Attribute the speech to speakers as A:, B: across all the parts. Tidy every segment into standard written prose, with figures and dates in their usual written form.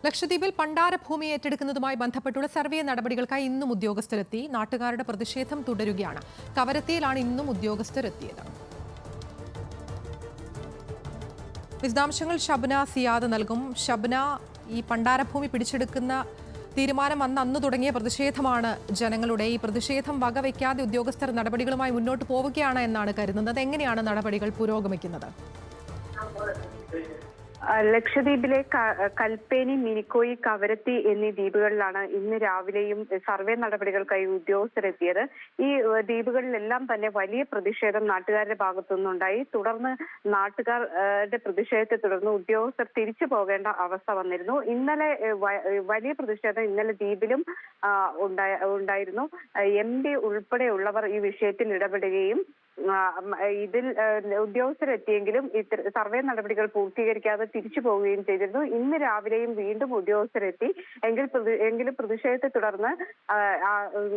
A: ലക്ഷദ്വീപിൽ പണ്ടാരഭൂമി ഏറ്റെടുക്കുന്നതുമായി ബന്ധപ്പെട്ടുള്ള സർവേ നടപടികൾക്കായി ഇന്നും ഉദ്യോഗസ്ഥരെത്തി. നാട്ടുകാരുടെ പ്രതിഷേധം തുടരുകയാണ്. കവരത്തിയിലാണ് ഇന്നും ഉദ്യോഗസ്ഥരെത്തിയത്. വിശദാംശങ്ങൾ ഷബ്ന സിയാദ് നൽകും. ഷബ്ന, ഈ പണ്ടാരഭൂമി പിടിച്ചെടുക്കുന്ന തീരുമാനം അന്ന് തുടങ്ങിയ പ്രതിഷേധമാണ് ജനങ്ങളുടെ. ഈ പ്രതിഷേധം വകവയ്ക്കാതെ ഉദ്യോഗസ്ഥർ നടപടികളുമായി മുന്നോട്ട് പോവുകയാണ് എന്നാണ് കരുതുന്നത്. എങ്ങനെയാണ് നടപടികൾ പുരോഗമിക്കുന്നത്?
B: ലക്ഷദ്വീപിലെ കൽപ്പേനി, മിനിക്കോയി, കവരത്തി എന്നീ ദ്വീപുകളിലാണ് ഇന്ന് രാവിലെയും സർവേ നടപടികൾക്കായി ഉദ്യോഗസ്ഥരെത്തിയത്. ഈ ദ്വീപുകളിലെല്ലാം തന്നെ വലിയ പ്രതിഷേധം നാട്ടുകാരുടെ ഭാഗത്തുനിന്നുണ്ടായി. തുടർന്ന് നാട്ടുകാരുടെ പ്രതിഷേധത്തെ തുടർന്ന് ഉദ്യോഗസ്ഥർ തിരിച്ചു പോകേണ്ട അവസ്ഥ വന്നിരുന്നു. ഇന്നലെ വലിയ പ്രതിഷേധം ഇന്നലെ ദ്വീപിലും ഉണ്ടായിരുന്നു. MP ഉൾപ്പെടെയുള്ളവർ ഈ വിഷയത്തിൽ ഇടപെടുകയും ഇതിൽ ഉദ്യോഗസ്ഥരെത്തിയെങ്കിലും സർവേ നടപടികൾ പൂർത്തീകരിക്കാതെ തിരിച്ചു പോവുകയും ചെയ്തിരുന്നു. ഇന്ന് രാവിലെയും വീണ്ടും ഉദ്യോഗസ്ഥരെത്തി. എങ്കിലും പ്രതിഷേധത്തെ തുടർന്ന്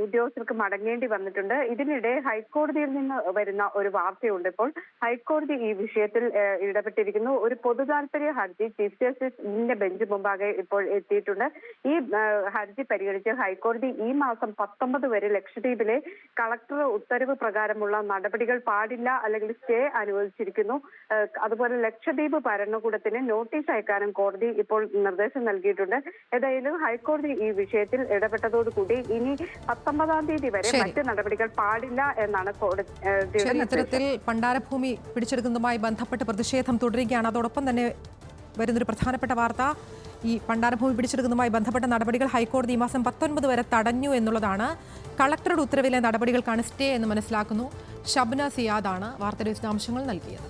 B: ഉദ്യോഗസ്ഥർക്ക് മടങ്ങേണ്ടി വന്നിട്ടുണ്ട്. ഇതിനിടെ ഹൈക്കോടതിയിൽ നിന്ന് വരുന്ന ഒരു വാർത്തയുണ്ട്. ഇപ്പോൾ ഹൈക്കോടതി ഈ വിഷയത്തിൽ ഇടപെട്ടിരിക്കുന്നു. ഒരു പൊതു താൽപര്യ ഹർജി ചീഫ് ജസ്റ്റിസിന്റെ ബെഞ്ച് മുമ്പാകെ ഇപ്പോൾ എത്തിയിട്ടുണ്ട്. ഈ ഹർജി പരിഗണിച്ച് ഹൈക്കോടതി ഈ മാസം 19 വരെ ലക്ഷദ്വീപിലെ കളക്ടർ ഉത്തരവ് പ്രകാരമുള്ള നടപടികൾ പാടില്ല അല്ലെങ്കിൽ സ്റ്റേ അനുവദിച്ചിരിക്കുന്നു. അതുപോലെ ലക്ഷദ്വീപ് ഭരണകൂടത്തിന് നോട്ടീസ് അയക്കാനും കോടതി ഇപ്പോൾ നിർദ്ദേശം നൽകിയിട്ടുണ്ട്. ഏതായാലും ഹൈക്കോടതി ഈ വിഷയത്തിൽ ഇടപെട്ടതോടുകൂടി ഇനി 19-ാം തീയതി വരെ മറ്റ് നടപടികൾ പാടില്ല എന്നാണ് കോടതി.
A: ഇത്തരത്തിൽ പണ്ടാരഭൂമി പിടിച്ചെടുക്കുന്നതുമായി ബന്ധപ്പെട്ട് പ്രതിഷേധം തുടരുകയാണ്. അതോടൊപ്പം തന്നെ വരുന്നൊരു പ്രധാനപ്പെട്ട വാർത്ത, ഈ പണ്ടാരഭൂമി പിടിച്ചെടുക്കുന്നതുമായി ബന്ധപ്പെട്ട നടപടികൾ ഹൈക്കോടതി ഈ മാസം 19 വരെ തടഞ്ഞു എന്നുള്ളതാണ്. കളക്ടറുടെ ഉത്തരവിലെ നടപടികൾക്കാണ് സ്റ്റേ എന്ന് മനസ്സിലാക്കുന്നു. ഷബ്ന സിയാദാണ് വാർത്തയുടെ വിശദാംശങ്ങൾ നൽകിയത്.